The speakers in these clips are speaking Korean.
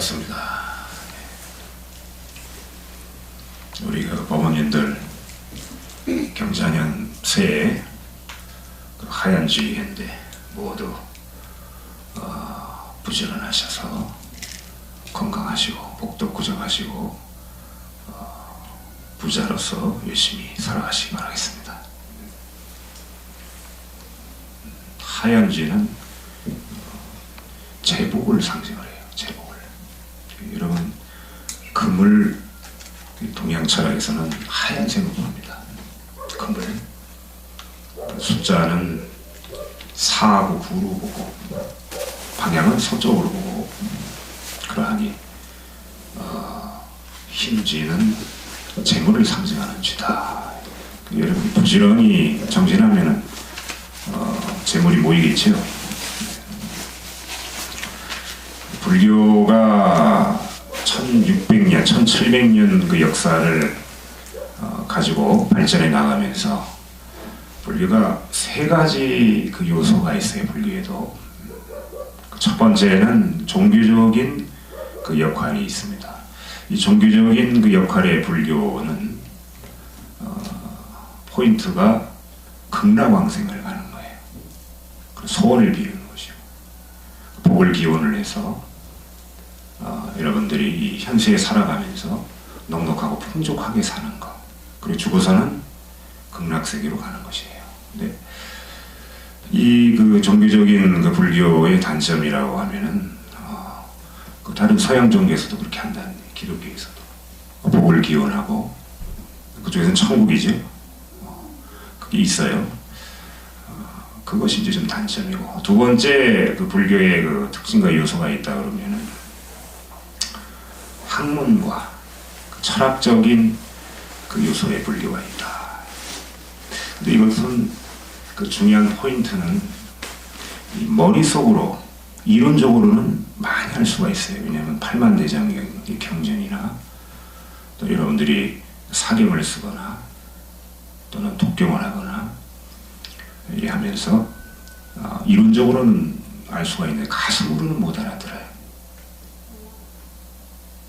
반갑습니다. 우리 법원인들 경자년 새해 하얀 주의인데 모두 부지런하셔서 건강하시고 복도 구정하시고 부자로서 열심히 살아가시기 바라겠습니다. 하얀 쥐는 제복을 상징을 해요. 제복을. 여러분, 금을 동양 철학에서는 하얀색으로 봅니다. 금을. 숫자는 4하고 9로 보고 방향은 서쪽으로 보고 그러하니 흰쥐는 재물을 상징하는 쥐다. 여러분 부지런히 정진하면은 재물이 모이겠죠. 불교가 1600년, 1700년 그 역사를 가지고 발전해 나가면서 불교가 세 가지 그 요소가 있어요. 불교에도 첫 번째는 종교적인 그 역할이 있습니다. 이 종교적인 그 역할의 불교는 포인트가 극락왕생을 가는 거예요. 소원을 비우는 것이고 복을 기원을 해서 여러분들이 이 현세에 살아가면서 넉넉하고 풍족하게 사는 것, 그리고 죽어서는 극락세계로 가는 것이에요. 근데 이 그 종교적인 그 불교의 단점이라고 하면은 그 다른 서양 종교에서도 그렇게 한다는, 기독교에서도 복을 기원하고 그쪽에서는 천국이죠. 그게 있어요. 그것이 이제 좀 단점이고, 두 번째 그 불교의 그 특징과 요소가 있다 그러면은 학문과 그 철학적인 그 요소의 불교가 있다. 근데 이것은 그 중요한 포인트는 이 머릿속으로 이론적으로는 많이 할 수가 있어요. 왜냐하면 팔만대장의 경전이나 또 여러분들이 사경을 쓰거나 또는 독경을 하거나 이렇게 하면서 이론적으로는 알 수가 있는데 가슴으로는 못 알아들어요.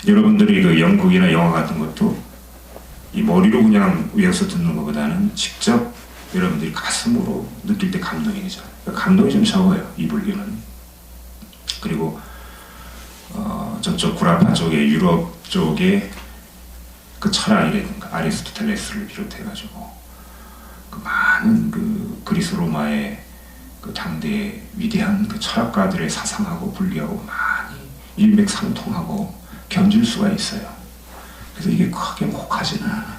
여러분들이 그 연극이나 영화 같은 것도 이 머리로 그냥 외워서 듣는 것보다는 직접 여러분들이 가슴으로 느낄 때 감동이 되죠. 감동이 좀 적어요, 이 불교는. 그리고 저쪽 구라파 쪽에, 유럽 쪽에 그 철학이라든가 아리스토텔레스를 비롯해가지고 그 많은 그 그리스 로마의 그 당대의 위대한 그 철학가들의 사상하고 불교하고 많이 일맥상통하고 견줄 수가 있어요. 그래서 이게 크게 혹하지는 않아요.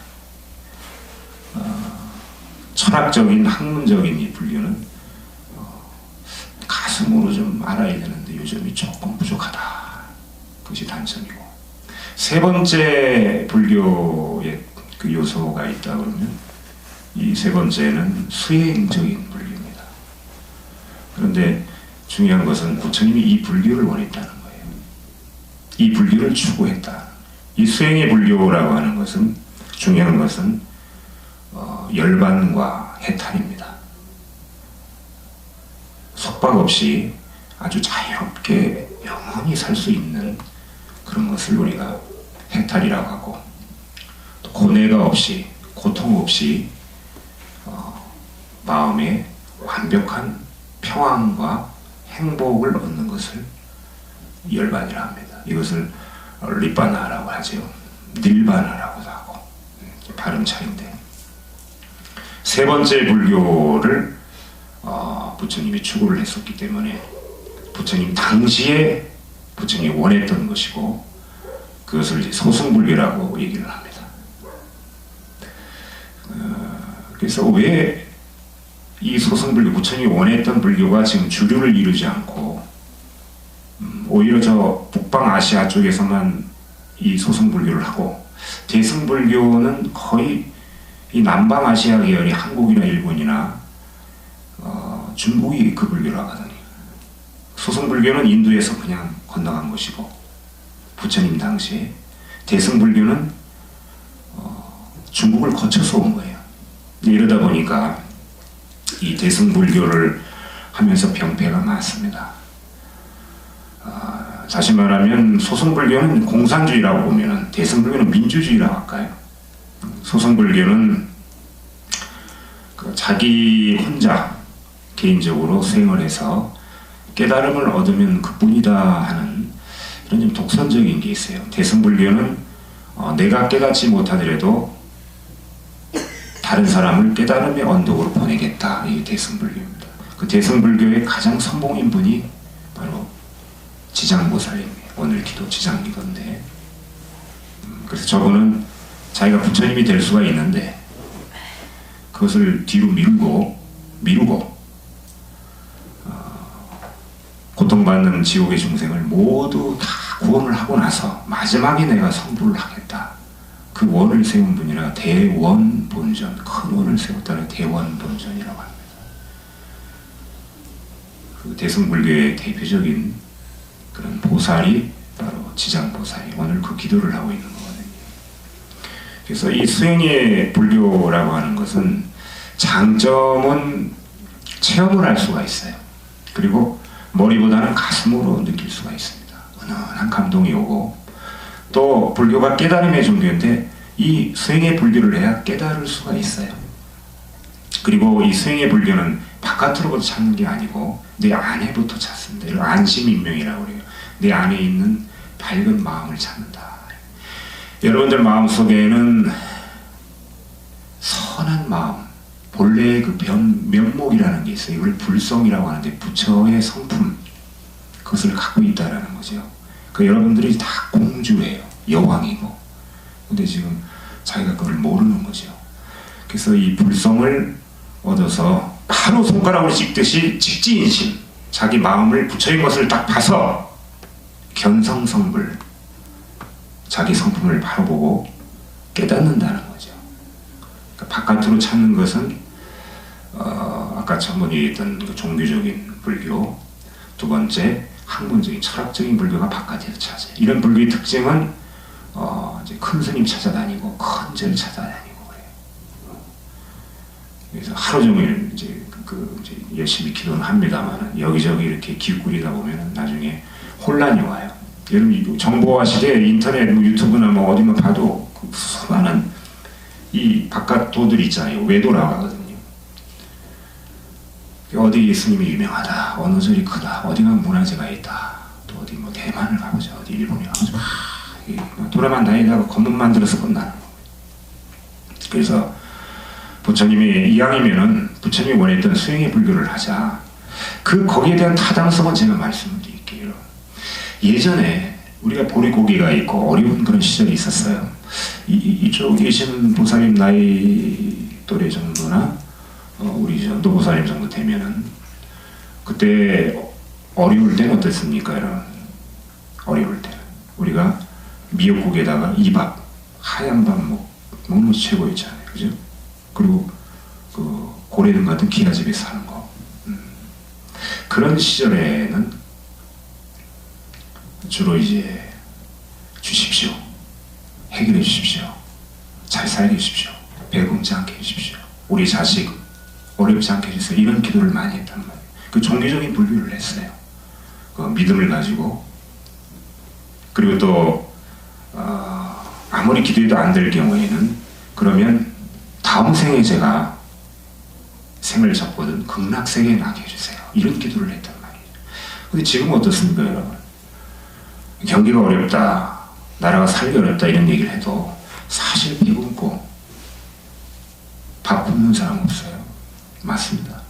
철학적인, 학문적인 이 불교는 가슴으로 좀 알아야 되는데 요즘이 조금 부족하다. 그것이 단점이고, 세 번째 불교의 그 요소가 있다 그러면 이 세 번째는 수행적인 불교입니다. 그런데 중요한 것은 부처님이 이 불교를 원했다는 거예요. 이 불교를 추구했다. 이 수행의 불교라고 하는 것은, 중요한 것은 열반과 해탈입니다. 속박 없이 아주 자유롭게 영원히 살 수 있는 그런 것을 우리가 해탈이라고 하고, 또 고뇌가 없이, 고통 없이 마음에 완벽한 평안과 행복을 얻는 것을 열반이라 합니다. 이것을 리바나라고 하죠. 닐바나라고도 하고, 발음 차이인데, 세 번째 불교를 부처님이 추구를 했었기 때문에 부처님 당시에 부처님이 원했던 것이고, 그것을 이제 소승불교라고 얘기를 합니다. 그래서 왜 이 소승불교, 부처님이 원했던 불교가 지금 주류를 이루지 않고 오히려 저 북방아시아 쪽에서만 이 소승불교를 하고, 대승불교는 거의 이 남방아시아 계열이 한국이나 일본이나 중국이 그 불교라고 하더니, 소승불교는 인도에서 그냥 건너간 것이고, 부처님 당시에 대승불교는 중국을 거쳐서 온 거예요. 이러다 보니까 이 대승불교를 하면서 병폐가 많습니다. 다시 말하면 소승불교는 공산주의라고 보면은 대승불교는 민주주의라고 할까요? 소승불교는 그 자기 혼자 개인적으로 수행을 해서 깨달음을 얻으면 그뿐이다 하는 이런 좀 독선적인 게 있어요. 대승불교는 내가 깨닫지 못하더라도 다른 사람을 깨달음의 언덕으로 보내겠다. 이게 대승불교입니다. 그 대승불교의 가장 선봉인분이 바로 지장보살님이에요. 오늘 기도 지장이건데, 그래서 저분은 자기가 부처님이 될 수가 있는데 그것을 뒤로 미루고 고통받는 지옥의 중생을 모두 다 구원을 하고 나서 마지막에 내가 성불을 하겠다. 그 원을 세운 분이라 대원본전, 큰 원을 세웠다는 대원본전이라고 합니다. 그 대승불교의 대표적인 그런 보살이 바로 지장보살이 오늘 그 기도를 하고 있는 거거든요. 그래서 이 수행의 불교라고 하는 것은 장점은 체험을 할 수가 있어요. 그리고 머리보다는 가슴으로 느낄 수가 있습니다. 은은한 감동이 오고, 또 불교가 깨달음의 종교인데 이 수행의 불교를 해야 깨달을 수가 있어요. 그리고 이 수행의 불교는 바깥으로부터 찾는 게 아니고 내 안에부터 찾습니다. 이걸 안심인명이라고 그래요. 내 안에 있는 밝은 마음을 찾는다. 여러분들 마음속에는 선한 마음, 본래의 그 면목이라는 게 있어요. 이걸 불성이라고 하는데 부처의 성품, 그것을 갖고 있다라는 거죠. 그 여러분들이 다 공주예요. 여왕이고. 근데 지금 자기가 그걸 모르는 거죠. 그래서 이 불성을 얻어서 바로 손가락으로 찍듯이 직지인심, 자기 마음을 부처인 것을 딱 봐서 견성성불, 자기 성품을 바로 보고 깨닫는다는 거죠. 그러니까 바깥으로 찾는 것은 아까 전번에 얘기했던 그 종교적인 불교, 두 번째 학문적인 철학적인 불교가 바깥에서 찾아요. 이런 불교의 특징은 이제 큰 스님 찾아다니고 큰 절 찾아다니고 그래요. 그래서 하루 종일 이제 이제 열심히 기도는 합니다만 여기저기 이렇게 기웃거리다 보면 나중에 혼란이 와요. 여러분 정보화 시대에 인터넷, 유튜브나 뭐 어디만 봐도 그 수많은 이 바깥 도들 있잖아요. 외도라고 하거든요. 어디 예수님이 유명하다, 어느 절이 크다, 어디가 문화재가 있다, 또 어디 뭐 대만을 가보자, 어디 일본에 가보자, 돌아만 다니다가 건물만 들어서 끝나는 거예요. 그래서 부처님이 이왕이면은 부처님이 원했던 수행의 불교를 하자. 거기에 대한 타당성은 제가 말씀을 드릴게요. 예전에 우리가 보릿고개가 있고 어려운 그런 시절이 있었어요. 이쪽에 계신 보살님 나이 또래 정도나 우리 노보살님 정도 되면은 그때 어려울 때는 어땠습니까? 여러분? 어려울 때는 우리가 미역국에다가 이밥, 하얀 밥 먹는 것이 최고였잖아요. 그죠? 그리고 그 고래등 같은 기아집에 사는 거. 그런 시절에는 주로 이제 주십시오. 해결해 주십시오. 잘 살게 해주십시오. 배 굶지 않게 해주십시오. 우리 자식 어렵지 않게 해주세요. 이런 기도를 많이 했단 말이에요. 그 종교적인 불교를 했어요. 그 믿음을 가지고. 그리고 또 아무리 기도해도 안 될 경우에는 그러면 다음 생에 제가 생을 접거든 극락세계에 나게 해주세요. 이런 기도를 했단 말이에요. 근데 지금은 어떻습니까, 여러분? 경기가 어렵다, 나라가 살기 어렵다 이런 얘기를 해도 사실 배 굶고 밥 굶는 사람 없어요. 맞습니다.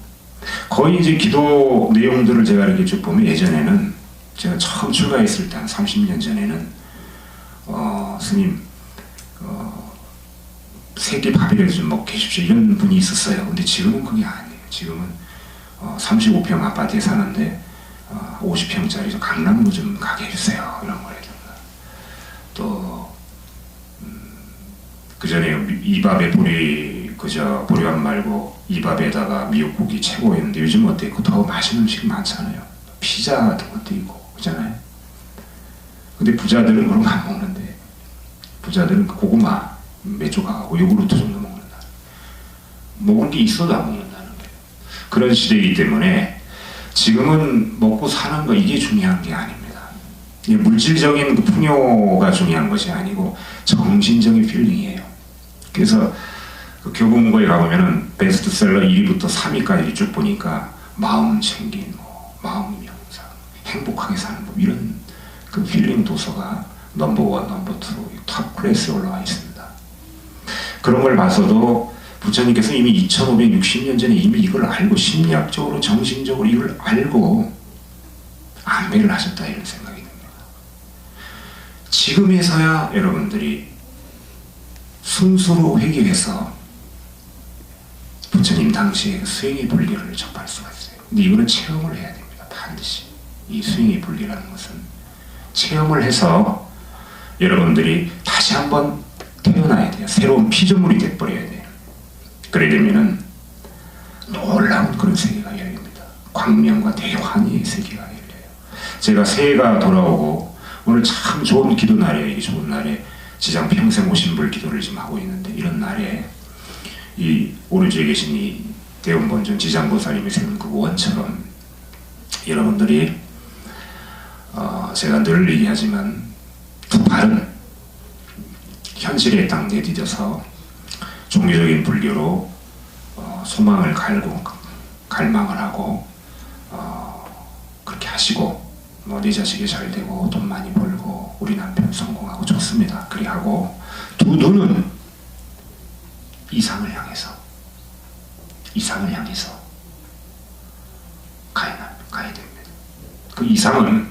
거의 이제 기도 내용들을 제가 이렇게 쭉 보면 예전에는 제가 처음 출가했을 때 한 30년 전에는 스님 세 끼 밥이라도 좀 먹게 해주십시오 이런 분이 있었어요. 근데 지금은 그게 아니에요. 지금은 35평 아파트에 사는데 50평짜리 강남으로 좀 가게 해주세요 이런 거라든가. 또 그 전에 이밥에 보리밥 말고 이밥에다가 미역국이 최고였는데 요즘 어때요? 더 맛있는 음식이 많잖아요. 피자 같은 것도 있고 그잖아요. 근데 부자들은 그런 거 안 먹는데, 부자들은 고구마 몇 조각하고 요구르트 정도 먹는다. 먹을 게 있어도 안 먹는다는 거예요. 그런 시대이기 때문에 지금은 먹고 사는 거 이게 중요한 게 아닙니다. 이 물질적인 그 풍요가 중요한 것이 아니고 정신적인 필링이에요. 그래서 그 교보문고에 가보면은 베스트셀러 1위부터 3위까지 쭉 보니까 마음 챙긴, 마음 명상, 행복하게 사는 법, 이런 그 필링 도서가 넘버1, 넘버2, 탑 클래스에 올라와 있습니다. 그런 걸 봐서도 부처님께서 이미 2560년 전에 이미 이걸 알고 심리학적으로 정신적으로 이걸 알고 안배를 하셨다, 이런 생각이 듭니다. 지금에서야 여러분들이 순수로 회개해서 부처님 당시에 수행의 분리를 접할 수가 있어요. 근데 이거는 체험을 해야 됩니다. 반드시. 이 수행의 분리라는 것은 체험을 해서 여러분들이 다시 한번 태어나야 돼요. 새로운 피조물이 돼버려야 돼요. 그래 되면은 놀라운 그런 세계가 열립니다. 광명과 대환희의 세계가 열려요. 제가 새해가 돌아오고 오늘 참 좋은 기도 날이에요. 이 좋은 날에 지장 평생 오신불 기도를 지금 하고 있는데, 이런 날에 이 오른쪽에 계신 이 대운본尊 지장보살님이 세운 그 원처럼 여러분들이 제가 늘 얘기하지만 두 발은 현실에 딱 내디뎌서 종교적인 불교로 소망을 갈고 갈망을 하고 그렇게 하시고, 내 자식이 잘 되고 돈 많이 벌고 우리 남편 성공하고 좋습니다. 그리 하고 두 눈은 이상을 향해서 가야 됩니다. 그 이상은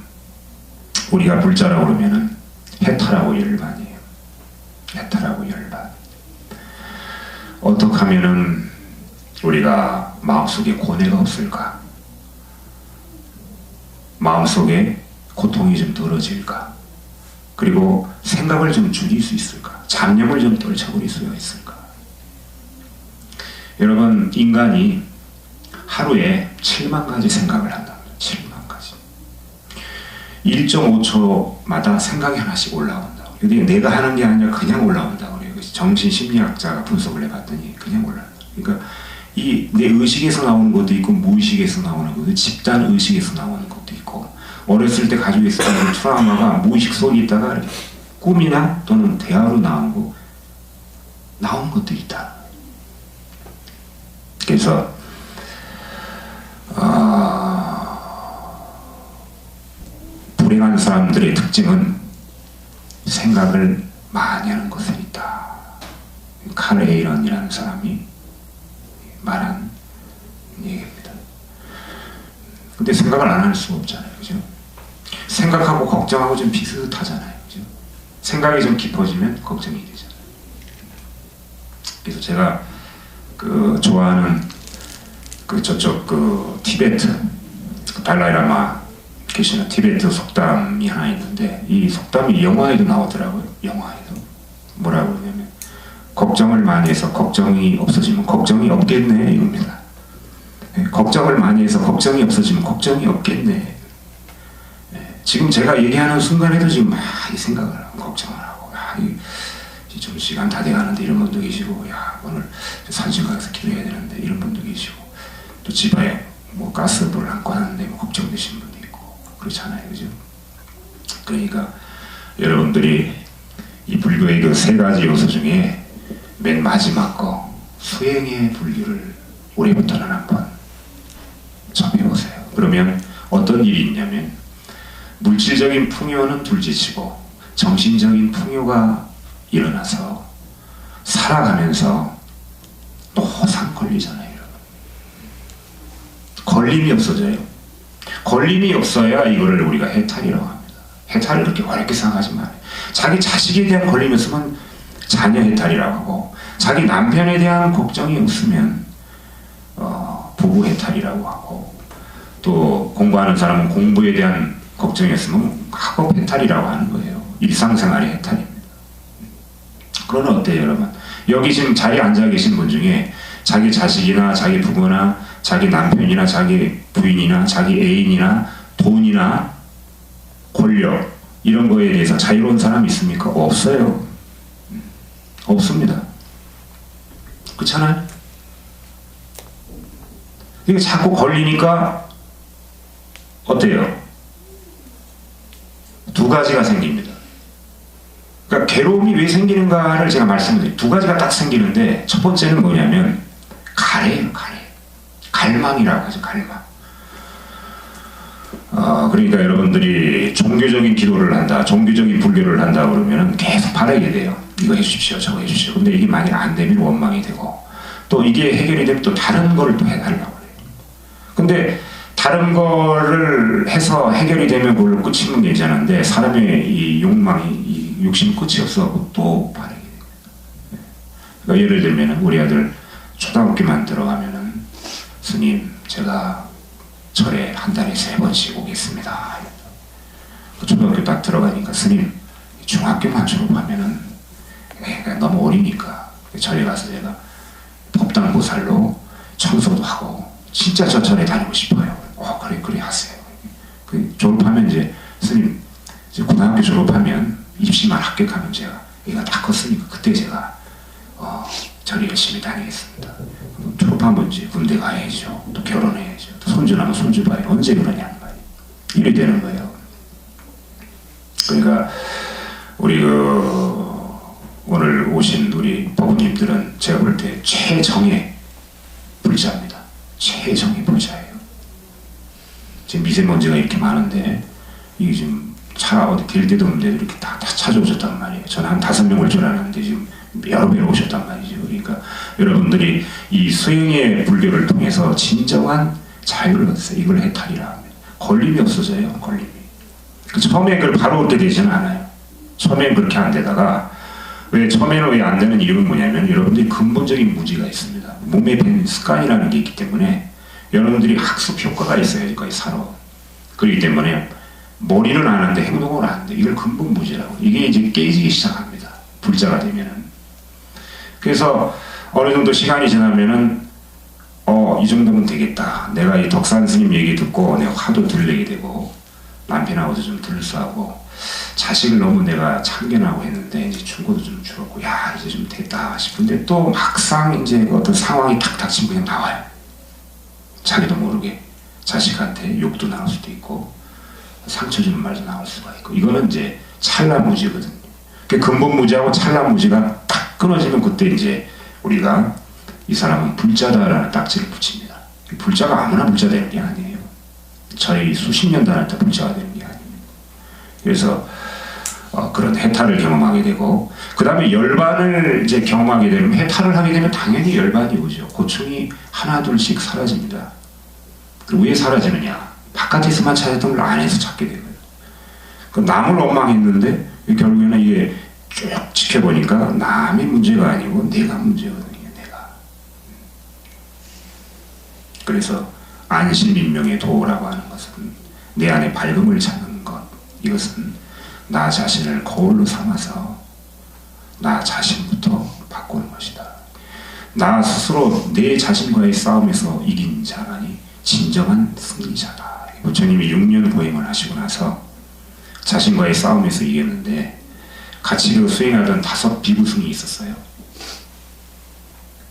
우리가 불자라고 그러면은 해탈하고 열반이에요. 해탈하고 열반. 어떻게 하면은 우리가 마음속에 고뇌가 없을까? 마음속에 고통이 좀 덜어질까? 그리고 생각을 좀 줄일 수 있을까? 잡념을 좀 떨쳐버릴 수가 있을까? 여러분, 인간이 하루에 7만 가지 생각을 한답니다. 7만 가지. 1.5초마다 생각이 하나씩 올라온다고. 근데 내가 하는 게 아니라 그냥 올라온다고 그래요. 정신심리학자가 분석을 해봤더니 그냥 올라온다. 그러니까 이 내 의식에서 나오는 것도 있고 무의식에서 나오는 것도, 집단 의식에서 나오는 것도 있고, 어렸을 때 가지고 있었던 트라우마가 무의식 속에 있다가 이렇게 꿈이나 또는 대화로 나온 것도 있다. 그래서 불행한 사람들의 특징은 생각을 많이 하는 것에 있다. 칼 에이런이라는 사람이 말한 얘기입니다. 근데 생각을 안 할 수가 없잖아요. 그죠? 생각하고 걱정하고 좀 비슷하잖아요. 그죠? 생각이 좀 깊어지면 걱정이 되잖아요. 그래서 제가 좋아하는 저쪽 티베트 달라이라마 계시는 티베트 속담이 하나 있는데, 이 속담이 영화에도 나오더라고요. 영화에도 뭐라고 그러냐면, 걱정을 많이 해서 걱정이 없어지면 걱정이 없겠네, 이겁니다. 걱정을 많이 해서 걱정이 없어지면 걱정이 없겠네. 지금 제가 얘기하는 순간에도 지금 많이 생각을 하고 걱정을 하고, 좀 시간 다 돼가는데 이런 분도 계시고, 오늘 산신 가서 기도해야 되는데 이런 분도 계시고, 또 집에 뭐 가스불을 안 꺼놨는데 뭐 걱정되시는 분도 있고 그렇잖아요. 그죠? 그러니까 여러분들이 이 불교의 그 세 가지 요소 중에 맨 마지막 거 수행의 불교를 올해부터는 한번 접해보세요. 그러면 어떤 일이 있냐면, 물질적인 풍요는 둘째치고 정신적인 풍요가 일어나서 살아가면서 노상 걸리잖아요. 걸림이 없어져요. 걸림이 없어야 이거를 우리가 해탈이라고 합니다. 해탈을 그렇게 어렵게 생각하지 마요. 자기 자식에 대한 걸림이 없으면 자녀 해탈이라고 하고, 자기 남편에 대한 걱정이 없으면 부부 해탈이라고 하고, 또 공부하는 사람은 공부에 대한 걱정이 없으면 학업 해탈이라고 하는 거예요. 일상생활의 해탈입니다. 그러나 어때요, 여러분? 여기 지금 자리에 앉아 계신 분 중에 자기 자식이나 자기 부모나 자기 남편이나 자기 부인이나 자기 애인이나 돈이나 권력 이런 거에 대해서 자유로운 사람이 있습니까? 없어요. 없습니다. 그렇잖아요? 이게 자꾸 걸리니까 어때요? 두 가지가 생깁니다. 그러니까 괴로움이 왜 생기는가를 제가 말씀드릴게요. 두 가지가 딱 생기는데, 첫 번째는 뭐냐면 가래예요. 가래. 갈망이라고 하죠. 갈망. 그러니까 여러분들이 종교적인 기도를 한다, 종교적인 불교를 한다 그러면 계속 바라게 돼요. 이거 해주십시오, 저거 해주십시오. 근데 이게 만약 안 되면 원망이 되고, 또 이게 해결이 되면 또 다른 거를 또 해달라고 그래요. 근데 다른 거를 해서 해결이 되면 그걸로 끝이면 괜찮은데, 사람의 이 욕망이, 이 욕심이 끝이 없어 또 바라게 돼요. 그러니까 예를 들면 우리 아들 초등학교만 들어가면은, 스님 제가 절에 한 달에 3번씩 오겠습니다. 초등학교 딱 들어가니까, 스님 중학교만 졸업하면은 너무 어리니까 절에 가서 제가 법당보살로 청소도 하고 진짜 저 절에 다니고 싶어요. 그래 하세요. 졸업하면 이제, 스님 이제 고등학교 졸업하면 입시만 합격하면 제가 얘가 다 컸으니까 그때 제가 절에 열심히 다니겠습니다. 졸업하면 이제 군대 가야죠. 또 결혼해야죠. 또 손주 나면 손주 봐요. 언제 그러냐는 말이에요. 이래 되는 거예요. 그러니까 우리 오늘 오신 우리 법우님들은 제가 볼 때 최정의 불자입니다. 최정의 불자예요. 지금 미세먼지가 이렇게 많은데, 이게 지금 차 어디 길 데도 없는데도 이렇게 다 찾아오셨단 말이에요. 저는 한 5명 올 줄 알았는데 지금 여러 명 오셨단 말이죠. 그러니까 여러분들이 이 수행의 불교를 통해서 진정한 자유를 얻으세요. 이걸 해탈이라 합니다. 걸림이 없어져요. 걸림이. 처음에 그걸 바로 얻게 되지는 않아요. 처음엔 그렇게 안 되다가, 왜 처음에는 왜 안 되는 이유는 뭐냐면, 여러분들이 근본적인 무지가 있습니다. 몸에 밴 습관이라는 게 있기 때문에 여러분들이 학습 효과가 있어야 여기까지 살아. 그렇기 때문에 머리는 아는데 행동을 안 하는데, 이걸 근본 무지라고. 이게 이제 깨지기 시작합니다. 불자가 되면은. 그래서 어느 정도 시간이 지나면은 이 정도면 되겠다. 내가 이 덕산 스님 얘기 듣고 내가 화도 들리게 되고, 남편하고도 좀 들싸고, 자식을 너무 내가 참견하고 했는데 이제 충고도 좀 줄었고, 야 이제 좀 됐다 싶은데, 또 막상 이제 어떤 상황이 탁 닥치면 그냥 나와요. 자기도 모르게 자식한테 욕도 나올 수도 있고, 상처 주는 말도 나올 수가 있고. 이거는 이제 찰나무지거든요. 그 근본무지하고 찰나무지가 딱 끊어지면, 그때 이제 우리가 이 사람은 불자다라는 딱지를 붙입니다. 불자가 아무나 불자 되는 게 아니에요. 저희 수십 년 다녔다 불자가 되는 게 아니에요. 그래서 그런 해탈을 경험하게 되고, 그 다음에 열반을 이제 경험하게 되면, 해탈을 하게 되면 당연히 열반이 오죠. 고충이 하나 둘씩 사라집니다. 왜 사라지느냐? 바깥에서만 찾았던 걸 안에서 찾게 되고요. 그 남을 원망했는데 결국에는 이게 쭉 지켜보니까 남의 문제가 아니고 내가 문제거든요. 내가. 그래서 안심인명의 도라고 하는 것은 내 안에 밝음을 찾는 것. 이것은 나 자신을 거울로 삼아서 나 자신부터 바꾸는 것이다. 나 스스로 내 자신과의 싸움에서 이긴 자만이 진정한 승리자다. 부처님이 6년 보행을 하시고 나서 자신과의 싸움에서 이겼는데, 같이 그 수행하던 5 비구승이 있었어요.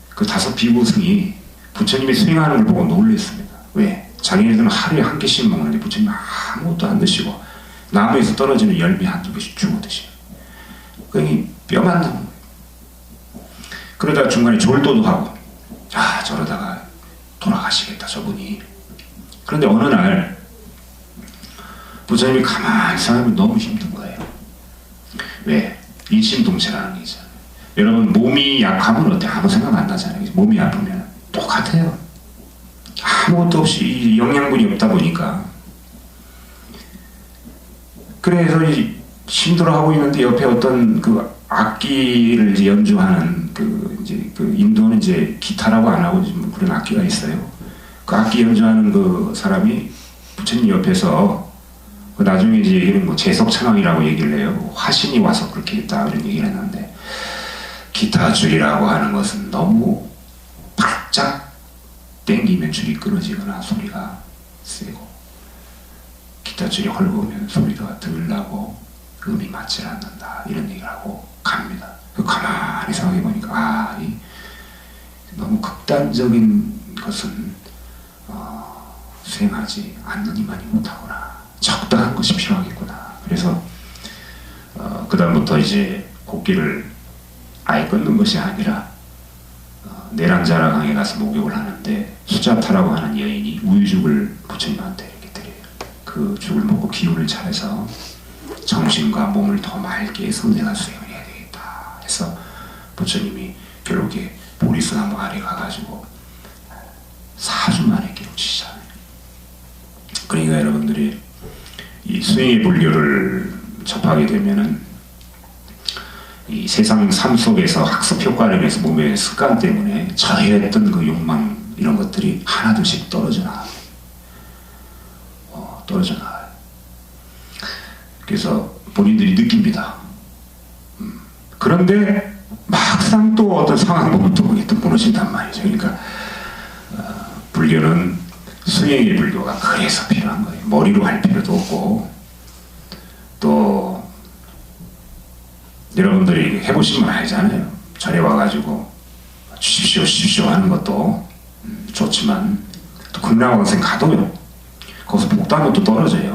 그 5 비구승이 부처님이 수행하는 걸 보고 놀랐습니다. 왜? 자기네들은 하루에 1개씩 먹는데 부처님 아무것도 안 드시고 나무에서 떨어지는 열매 1-2개씩 주워 드셔요. 그러니 뼈만 남은 거예요. 그러다 중간에 졸도도 하고, 저러다가 돌아가시겠다 저분이. 그런데 어느 날 부처님이 가만히 생각하면 너무 힘든 거예요. 왜? 일심동체라는 게 있잖아요. 여러분, 몸이 약하면 어때? 아무 생각 안 나잖아요. 몸이 아프면 똑같아요. 아무것도 없이 영양분이 없다 보니까. 그래서 힘들어하고 있는데 옆에 어떤 그 악기를 이제 연주하는 그 인도는 이제 기타라고 안 하고 지금 그런 악기가 있어요. 그 악기 연주하는 그 사람이 부처님 옆에서, 나중에 이제 얘기는 재석창왕이라고 얘기를 해요. 화신이 와서 그렇게 했다 그런 얘기를 했는데, 기타 줄이라고 하는 것은 너무 바짝 땡기면 줄이 끊어지거나 소리가 세고, 기타 줄이 헐거우면 소리가 덜 나고 음이 맞질 않는다, 이런 얘기를 하고 갑니다. 가만히 생각해 보니까 너무 극단적인 것은 수행하지 않는 이만이 못하구나. 적당한 것이 필요하겠구나. 그래서 그다음부터 이제 곡기를 아예 끊는 것이 아니라 내란자락항에 가서 목욕을 하는데 수자타라고 하는 여인이 우유죽을 부처님한테 이렇게 드려요. 그 죽을 먹고 기운을 차려서 정신과 몸을 더 맑게 해서 내가 수행을 해야 되겠다 해서 부처님이 결국에 보리수나무 아래 가가지고 4주 만에 깨우치시잖아요. 그러니까 여러분들이 이 수행의 불교를 접하게 되면은 이 세상 삶 속에서 학습 효과를 위해서 몸의 습관 때문에 저해했던 그 욕망 이런 것들이 하나둘씩 떨어져 나와요. 떨어져 나와요. 그래서 본인들이 느낍니다. 그런데 막상 또 어떤 상황 보면 또 그게 또 무너진단 말이죠. 그러니까 불교는 수행의 불교가 그래서 필요한 거예요. 머리로 할 필요도 없고 또 여러분들이 해보시면 알잖아요. 절에 와가지고 주십시오 주십시오 하는 것도 좋지만 또 극락왕생 가도요. 거기서 복당은 또 떨어져요.